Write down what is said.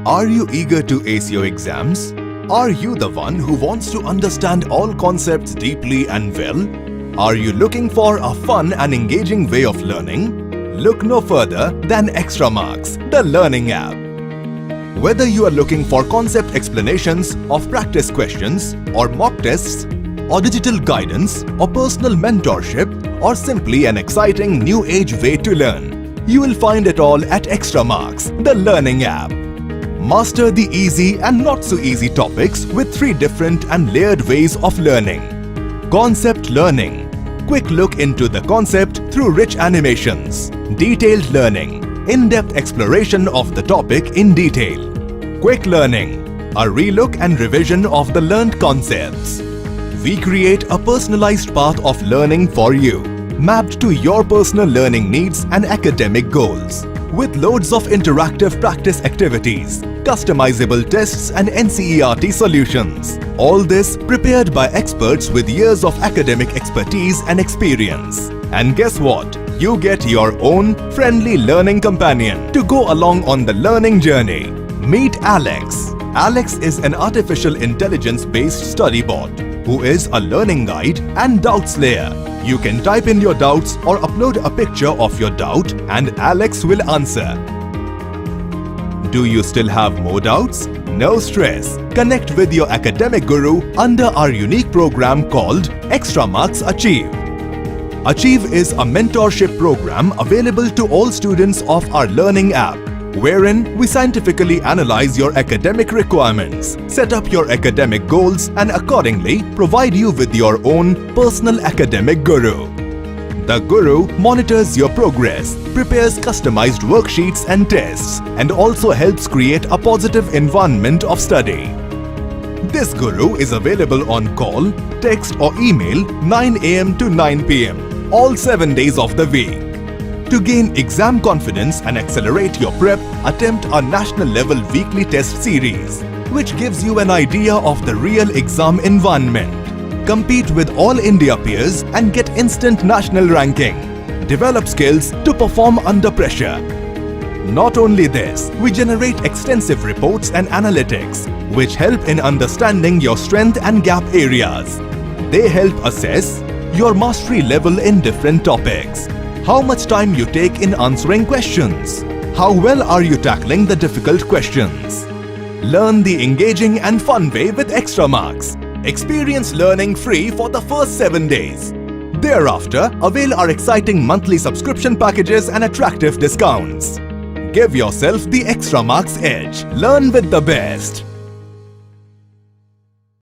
Are you eager to ace your exams? Are you the one who wants to understand all concepts deeply and well? Are you looking for a fun and engaging way of learning? Look no further than Extra Marks, the learning app. Whether you are looking for concept explanations of practice questions or mock tests, or digital guidance or personal mentorship, or simply an exciting new age way to learn, you will find it all at Extra Marks, the learning app. Master the easy and not so easy topics with 3 different and layered ways of learning. Concept learning. Quick look into the concept through rich animations. Detailed learning. In-depth exploration of the topic in detail. Quick learning. A relook and revision of the learned concepts. We create a personalized path of learning for you, mapped to your personal learning needs and academic goals. With loads of interactive practice activities, customizable tests and NCERT solutions. All this prepared by experts with years of academic expertise and experience. And guess what? You get your own friendly learning companion to go along on the learning journey. Meet Alex. Alex is an artificial intelligence-based study bot who is a learning guide and doubt slayer. You can type in your doubts or upload a picture of your doubt and Alex will answer. Do you still have more doubts? No stress. Connect with your academic guru under our unique program called Extra Marks Achieve. Achieve is a mentorship program available to all students of our learning app, wherein we scientifically analyze your academic requirements, set up your academic goals and accordingly provide you with your own personal academic guru. The guru monitors your progress, prepares customized worksheets and tests, and also helps create a positive environment of study. This guru is available on call, text or email 9 AM to 9 PM, all 7 days of the week. To gain exam confidence and accelerate your prep, attempt our national level weekly test series, which gives you an idea of the real exam environment. Compete with all India peers and get instant national ranking. Develop skills to perform under pressure. Not only this, we generate extensive reports and analytics, which help in understanding your strength and gap areas. They help assess your mastery level in different topics. How much time you take in answering questions? How well are you tackling the difficult questions? Learn the engaging and fun way with Extra Marks. Experience learning free for the first 7 days. Thereafter, avail our exciting monthly subscription packages and attractive discounts. Give yourself the Extra Marks edge. Learn with the best.